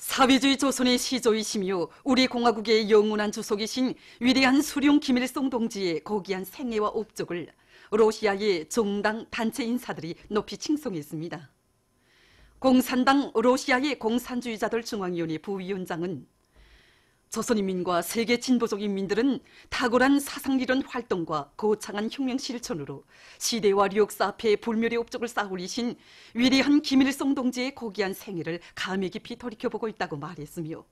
사회주의 조선의 시조이시며 우리 공화국의 영원한 주석이신 위대한 수룡 김일성 동지의 고귀한 생애와 업적을 러시아의 정당 단체 인사들이 높이 칭송했습니다. 공산당 러시아의 공산주의자들 중앙위원회 부위원장은 조선인민과 세계 진보적 인민들은 탁월한 사상리론 활동과 거창한 혁명 실천으로 시대와 역사 앞에 불멸의 업적을 쌓아올리신 위대한 김일성 동지의 고귀한 생애를 감회 깊이 돌이켜보고 있다고 말했으며,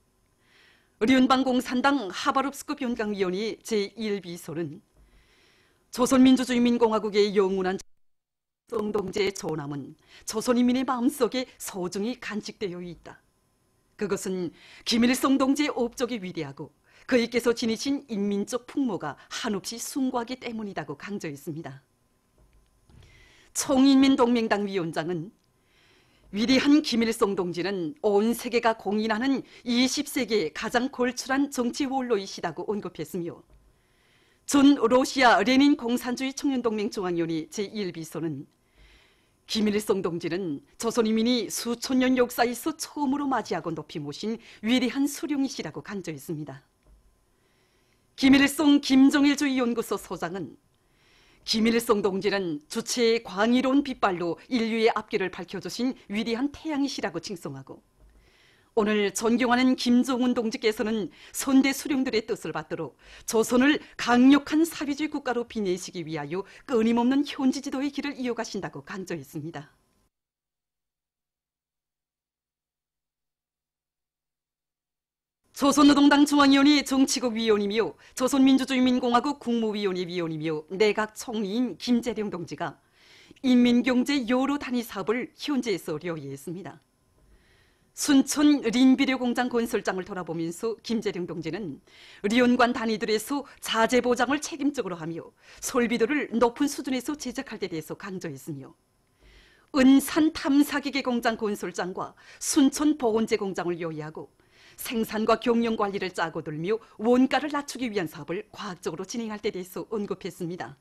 륜방 공산당 하바롭스크 연강위원회 제1비서는 조선민주주의인민공화국의 영원한 김일성 동지의 존함은 조선인민의 마음속에 소중히 간직되어 있다. 그것은 김일성 동지의 업적이 위대하고 그이께서 지니신 인민적 풍모가 한없이 숭고하기 때문이라고 강조했습니다. 총인민동맹당 위원장은 위대한 김일성 동지는 온 세계가 공인하는 20세기의 가장 걸출한 정치 원로이시다고 언급했으며, 전 러시아 레닌 공산주의 청년동맹 중앙위원회 제1비서는 김일성 동지는 조선인민이 수천 년 역사에 있어 처음으로 맞이하고 높이 모신 위대한 수룡이시라고 강조했습니다. 김일성 김정일주의 연구소 소장은 김일성 동지는 주체의 광의로운 빛발로 인류의 앞길을 밝혀주신 위대한 태양이시라고 칭송하고, 오늘 존경하는 김정은 동지께서는 선대 수령들의 뜻을 받들어 조선을 강력한 사회주의 국가로 빛내시기 위하여 끊임없는 현지 지도의 길을 이어가신다고 강조했습니다. 조선노동당 중앙위원회 정치국 위원이며 조선민주주의인민공화국 국무위원회 위원이며 내각 총리인 김재룡 동지가 인민경제 여러 단위 사업을 현지에서 려이했습니다. 순천 린비료 공장 건설장을 돌아보면서 김재룡 동지는 리온관 단위들에서 자재 보장을 책임적으로 하며 설비도를 높은 수준에서 제작할 데 대해서 강조했으며, 은산 탐사기계 공장 건설장과 순천 보건제 공장을 요약하고 생산과 경영 관리를 짜고 들며 원가를 낮추기 위한 사업을 과학적으로 진행할 데 대해서 언급했습니다.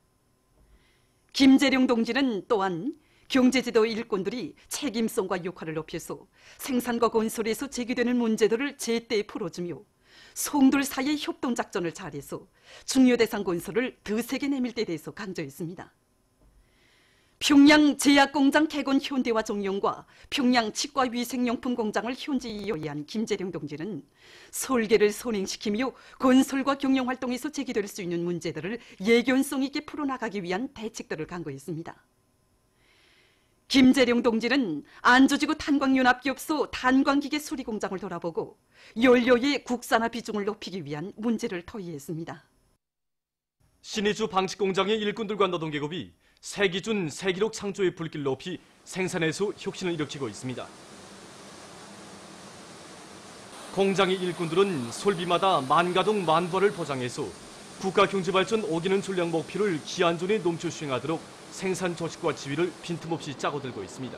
김재룡 동지는 또한 경제지도 일꾼들이 책임성과 역할을 높여서 생산과 건설에서 제기되는 문제들을 제때 풀어주며 성들 사이의 협동작전을 잘해서 중요 대상 건설을 더 세게 내밀 데 대해서 강조했습니다. 평양 제약공장 개건 현대화 종용과 평양 치과위생용품 공장을 현지에 요리한 김재룡 동지는 설계를 선행시키며 건설과 경영활동에서 제기될 수 있는 문제들을 예견성 있게 풀어나가기 위한 대책들을 강구했습니다. 김재룡 동지는 안주지구 탄광연합기업소 탄광기계 수리공장을 돌아보고 연료의 국산화 비중을 높이기 위한 문제를 토의했습니다. 신의주 방직공장의 일꾼들과 노동계급이 세기준 세기록 창조의 불길을 높이 생산에서 혁신을 일으키고 있습니다. 공장의 일꾼들은 설비마다 만가동 만부화를 보장해서 국가경제발전 5기년 전략 목표를 기한전에 넘쳐 수행하도록 생산 조직과 지휘를 빈틈없이 짜고들고 있습니다.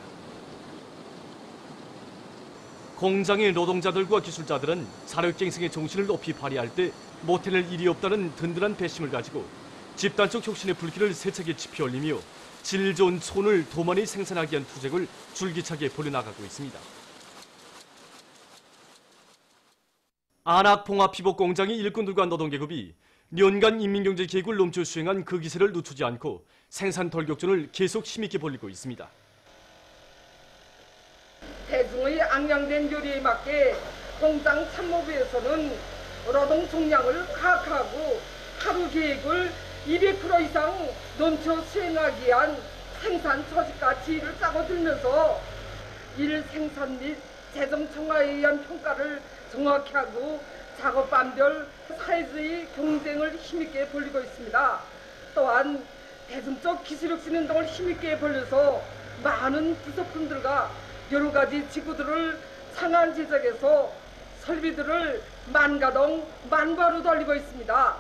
공장의 노동자들과 기술자들은 자력갱생의 정신을 높이 발휘할 때 못해낼 일이 없다는 든든한 배심을 가지고 집단적 혁신의 불길을 세차게 지펴올리며 질 좋은 촌을 더 많이 생산하기 위한 투쟁을 줄기차게 벌여나가고 있습니다. 안악봉합피복공장의 일꾼들과 노동계급이 년간 인민경제계획을 넘쳐 수행한 그 기세를 늦추지 않고 생산 돌격전을 계속 힘있게 벌이고 있습니다. 대중의 악량된 요리에 맞게 공장 참모부에서는 노동 총량을 파악하고 하루 계획을 200% 이상 넘쳐 수행하기 위한 생산 조직과 지휘를 짜고 들면서 일 생산 및 재정 청화에 의한 평가를 정확히 하고 작업반별 사회주의 경쟁을 힘있게 벌이고 있습니다. 또한 대중적 기술혁신 운동을 힘있게 벌려서 많은 부속품들과 여러 가지 지구들을 상한 제작해서 설비들을 만가동 만과로 돌리고 있습니다.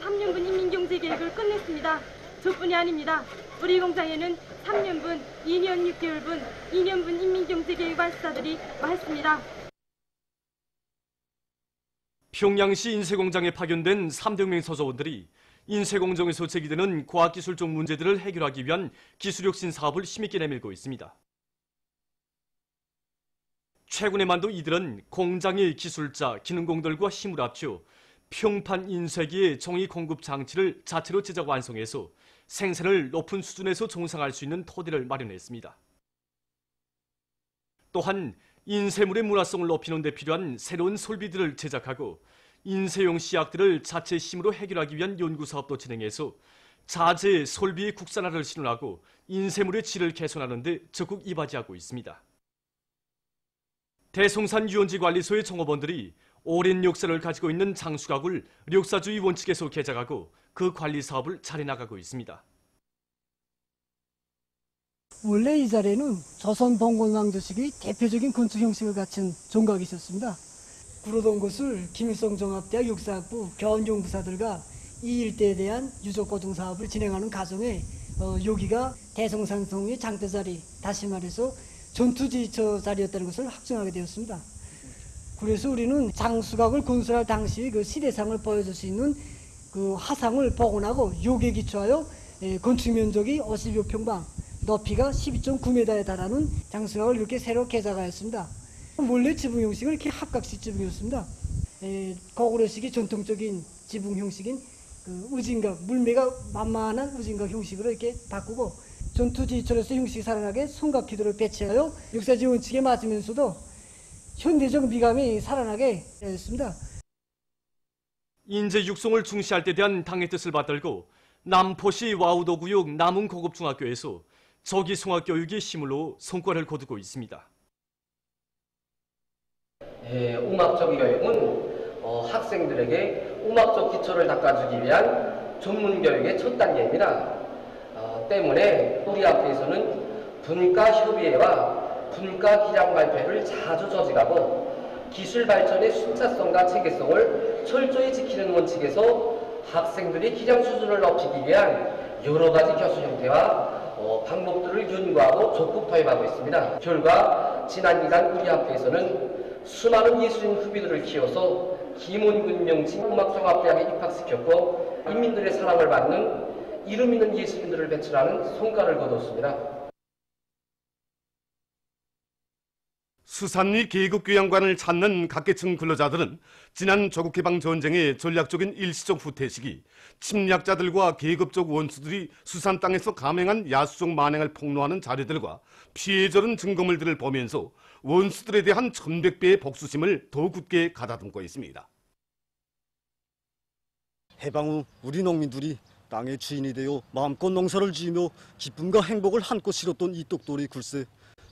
3년분 인민경제계획을 끝냈습니다. 저뿐이 아닙니다. 우리 공장에는 3년분, 2년 6개월분, 2년분 인민경제계획 발사들이 많습니다. 평양시 인쇄공장에 파견된 300명 소조원들이 인쇄공정에서 제기되는 과학기술적 문제들을 해결하기 위한 기술혁신 사업을 힘있게 내밀고 있습니다. 최근에만도 이들은 공장의 기술자, 기능공들과 힘을 합쳐 평판 인쇄기의 정의 공급 장치를 자체로 제작 완성해서 생산을 높은 수준에서 종상할 수 있는 토대를 마련했습니다. 또한 인쇄물의 문화성을 높이는 데 필요한 새로운 설비들을 제작하고 인쇄용 씨앗들을 자체 힘으로 해결하기 위한 연구사업도 진행해서 자재 설비의 국산화를 실현하고 인쇄물의 질을 개선하는 데 적극 이바지하고 있습니다. 대송산 유원지관리소의 종업원들이 오랜 역사를 가지고 있는 장수각을 력사주의 원칙에서 개작하고 그 관리 사업을 잘 해나가고 있습니다. 원래 이 자리에는 조선 봉건왕조식의 대표적인 건축 형식을 갖춘 종각이 있었습니다. 구로동 것을 김일성 종합대학 역사학부 교환연구사들과 이 일대에 대한 유적 보존 사업을 진행하는 과정에 여기가 대성산성의 장대 자리, 다시 말해서 전투지휘처 자리였다는 것을 확정하게 되었습니다. 그래서 우리는 장수각을 건설할 당시 그 시대상을 보여줄 수 있는 그 화상을 복원하고 요기에 기초하여 건축 면적이 50여 평방, 높이가 12.9m에 달하는 장수각을 이렇게 새로 개작하였습니다. 원래 지붕 형식은 이렇게 합각식 지붕이었습니다. 고구려식이 전통적인 지붕 형식인 그 우진각, 물매가 만만한 우진각 형식으로 이렇게 바꾸고 전투지휘철에서 형식이 살아나게 손각기도를 배치하여 역사지 원칙에 맞으면서도 현대적 미감이 살아나게 했습니다. 인재 육성을 중시할 때 대한 당의 뜻을 받들고 남포시 와우도구역 남은고급중학교에서 저기송학교육의 힘으로 성과를 거두고 있습니다. 음악적 교육은 학생들에게 음악적 기초를 닦아주기 위한 전문 교육의 첫 단계입니다. 때문에 우리 학교에서는 분과협의회와 분과기량 발표를 자주 조직하고 기술 발전의 순차성과 체계성을 철저히 지키는 원칙에서 학생들의 기량 수준을 높이기 위한 여러 가지 교수 형태와 방법들을 연구하고 적극 도입하고 있습니다. 결과 지난 기간 우리 학교에서는 수많은 예술인 후배들을 키워서 김원근 명칭 음악종합대학에 입학시켰고 인민들의 사랑을 받는 이름 있는 예술인들을 배출하는 성과를 거뒀습니다. 수산리 계급교양관을 찾는 각계층 근로자들은 지난 조국해방 전쟁의 전략적인 일시적 후퇴 시기 침략자들과 계급적 원수들이 수산 땅에서 감행한 야수적 만행을 폭로하는 자료들과 피해자른 증거물들을 보면서 원수들에 대한 1100배의 복수심을 더 굳게 가다듬고 있습니다. 해방 후 우리 농민들이 땅의 주인이 되어 마음껏 농사를 지으며 기쁨과 행복을 한껏 실었던 이 떡돌이 글쎄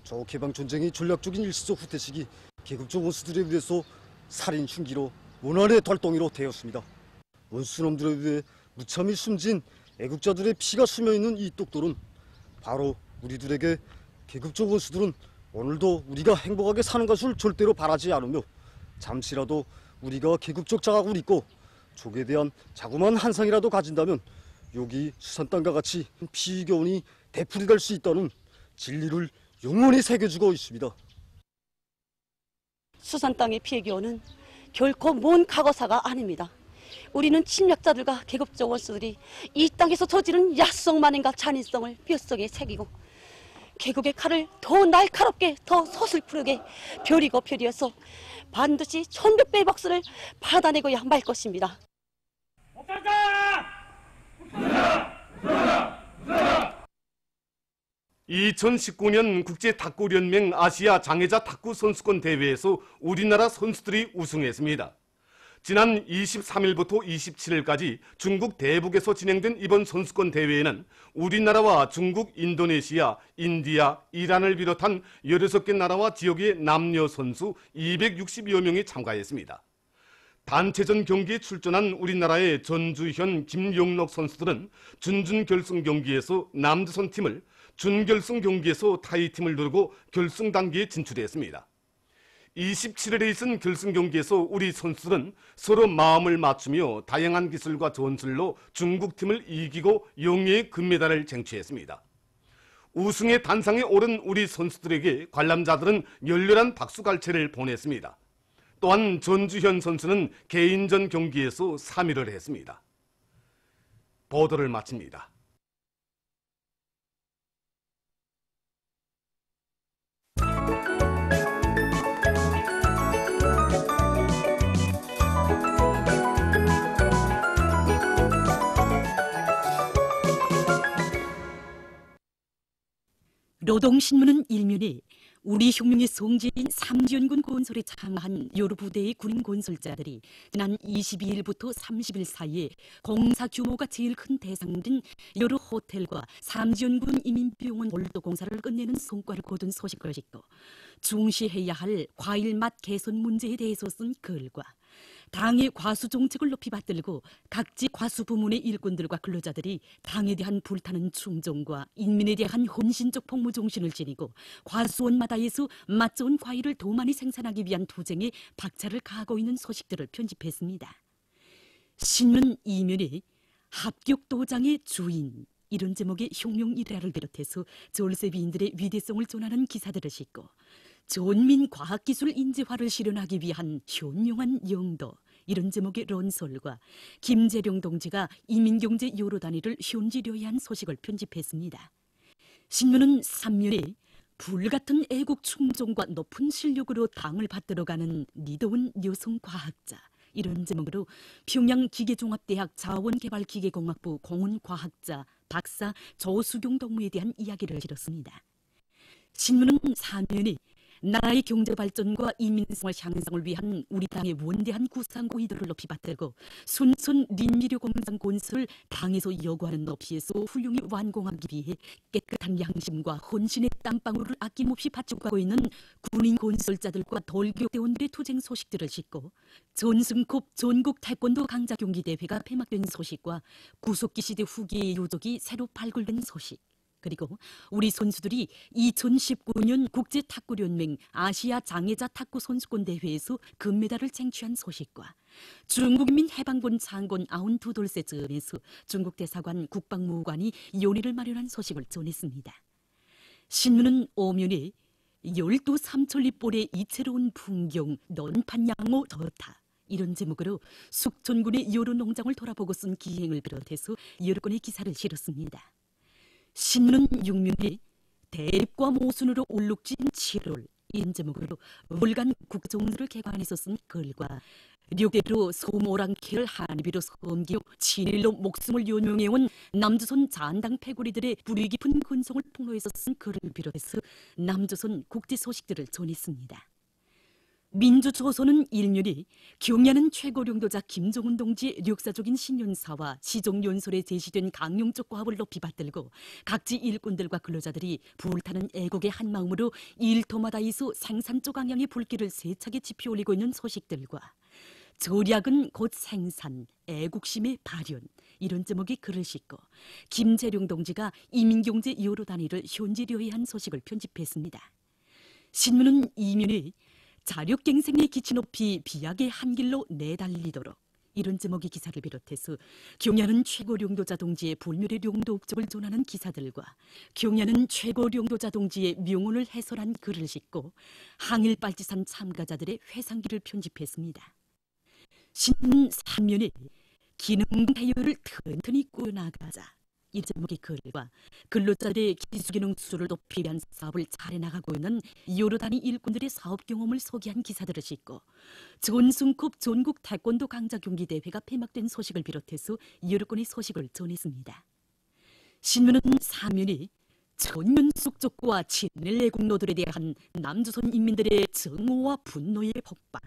조국해방 전쟁의 전략적인 일시적 후퇴 시기 계급적 원수들에 의해서 살인 흉기로 원한의 돌덩이로 되었습니다. 원수놈들에 의해 무참히 숨진 애국자들의 피가 스며있는 이 떡돌은 바로 우리들에게 계급적 원수들은 오늘도 우리가 행복하게 사는 것을 절대로 바라지 않으며 잠시라도 우리가 계급적 자각을 잊고 족에 대한 자그마한 한상이라도 가진다면 여기 수산 땅과 같이 피교훈이 되풀이될 수 있다는 진리를 영원히 새겨주고 있습니다. 수산 땅의 피해교훈은 결코 먼 과거사가 아닙니다. 우리는 침략자들과 계급적 원수들이 이 땅에서 저지른 야성 만행과 잔인성을 뼛속에 새기고 계급의 칼을 더 날카롭게 더 서슬프르게 벼리고 벼리어서 반드시 1100배의 박수를 받아내고야 말 것입니다. 2019년 국제탁구연맹 아시아 장애자 탁구 선수권 대회에서 우리나라 선수들이 우승했습니다. 지난 23일부터 27일까지 중국 대북에서 진행된 이번 선수권 대회에는 우리나라와 중국, 인도네시아, 인디아, 이란을 비롯한 16개 나라와 지역의 남녀 선수 260여 명이 참가했습니다. 단체전 경기에 출전한 우리나라의 전주현, 김용록 선수들은 준결승 경기에서 남조선 팀을, 준결승 경기에서 타이 팀을 누르고 결승 단계에 진출했습니다. 27일에 있은 결승 경기에서 우리 선수들은 서로 마음을 맞추며 다양한 기술과 전술로 중국 팀을 이기고 영예의 금메달을 쟁취했습니다. 우승의 단상에 오른 우리 선수들에게 관람자들은 열렬한 박수갈채를 보냈습니다. 또한 전주현 선수는 개인전 경기에서 3위를 했습니다. 보도를 마칩니다. 노동신문은 일면에 우리 혁명의 성지인 삼지연군 건설에 참가한 여러 부대의 군인 건설자들이 지난 22일부터 30일 사이에 공사 규모가 제일 큰 대상인 여러 호텔과 삼지연군 이민병원 몰도 공사를 끝내는 성과를 거둔 소식을 싣고 중시해야 할 과일 맛 개선 문제에 대해서 쓴 글과 당의 과수 정책을 높이 받들고 각지 과수 부문의 일꾼들과 근로자들이 당에 대한 불타는 충정과 인민에 대한 헌신적 복무 정신을 지니고 과수원마다에서 맛 좋은 과일을 더 많이 생산하기 위한 투쟁에 박차를 가하고 있는 소식들을 편집했습니다. 신문 이면에 합격 도장의 주인 이런 제목의 혁명 일화를 비롯해서 졸세비인들의 위대성을 전하는 기사들을 싣고 전민 과학기술 인재화를 실현하기 위한 현명한 영도 이런 제목의 론설과 김재룡 동지가 이민경제 여러 단위를 현지료의한 소식을 편집했습니다. 신문은 3면에 불같은 애국 충정과 높은 실력으로 당을 받들어가는 니더운 여성 과학자 이런 제목으로 평양 기계종합대학 자원개발기계공학부 공훈과학자 박사 조수경 동무에 대한 이야기를 실었습니다. 신문은 3면에 나라의 경제발전과 이민성을 향상을 위한 우리 당의 원대한 구상고의도를 높이 받들고 순천 린미료 공장 건설을 당에서 요구하는 높이에서 훌륭히 완공하기 위해 깨끗한 양심과 헌신의 땀방울을 아낌없이 바쳐가고 있는 군인 건설자들과 돌격대원들의 투쟁 소식들을 싣고 전승컵 전국 태권도 강자 경기 대회가 폐막된 소식과 구석기 시대 후기의 요적이 새로 발굴된 소식 그리고 우리 선수들이 2019년 국제탁구연맹 아시아 장애자 탁구 선수권 대회에서 금메달을 쟁취한 소식과 중국인민 해방군 장군 92돌세 즈음에서 중국 대사관 국방무관이 요리를 마련한 소식을 전했습니다. 신문은 오면에 열두 삼천리볼의 이채로운 풍경 넌판양모 좋다 이런 제목으로 숙천군의 여러 농장을 돌아보고 쓴 기행을 비롯해서 여러 건의 기사를 실었습니다. 신문은 6면에 대립과 모순으로 울룩진 7월 이런 제목으로 월간 국정원을 개관해서 쓴 글과 력대로 소모랑캐를 한비로 섬기고 친일로 목숨을 요명해온 남조선 잔당 패거리들의 불이 깊은 근성을 폭로해서 쓴 글을 비롯해서 남조선 국제 소식들을 전했습니다. 민주조선은 1면에 경야는 최고領導자 김정은 동지의 역사적인 신년사와 시종연설에 제시된 강령적 과업을 높이 받들고 각지 일꾼들과 근로자들이 불타는 애국의 한마음으로 일터마다에서 생산적 방향의 불길을 세차게 지펴올리고 있는 소식들과 절약은 곧 생산, 애국심의 발현 이런 제목의 글을 싣고 김재룡 동지가 이민경제 여러 단위를 현지료의한 소식을 편집했습니다. 신문은 2면에 자력갱생의 기치 높이 비약의 한 길로 내달리도록 이런 제목의 기사를 비롯해서 경야는 최고領導자 동지의 불멸의領土업적을 전하는 기사들과 경야는 최고領導자 동지의 명언을 해설한 글을 싣고 항일빨치산 참가자들의 회상기를 편집했습니다. 신문 3면에 기능대열을 튼튼히 꾸려나가자 이 제목의 글과 근로자들의 기술기능 수준을 높이기 위한 사업을 잘해나가고 있는 여러 단위 일꾼들의 사업 경험을 소개한 기사들을 싣고 전승컵 전국 태권도 강자 경기 대회가 폐막된 소식을 비롯해서 여러 건의 소식을 전했습니다. 신문은 3면에 전면숙 적과 친일 애국노들에 대한 남조선 인민들의 증오와 분노의 폭발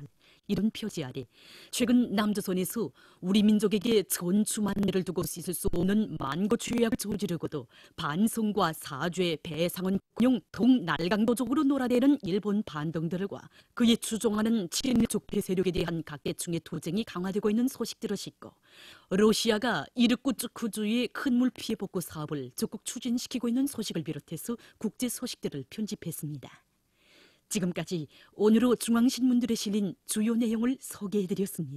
이런 표지 아래 최근 남조선에서 우리 민족에게 전추만내를 두고 씻을 수 없는 만고 죄악을 저지르고도 반성과 사죄, 배상은 그냥 동날강도적으로 놀아대는 일본 반동들과 그에 추종하는 친일적 대세력에 대한 각계층의 투쟁이 강화되고 있는 소식들을 싣고 러시아가 이르쿠츠크주의 큰 물 피해 복구 사업을 적극 추진시키고 있는 소식을 비롯해서 국제 소식들을 편집했습니다. 지금까지 오늘로 중앙신문들에 실린 주요 내용을 소개해드렸습니다.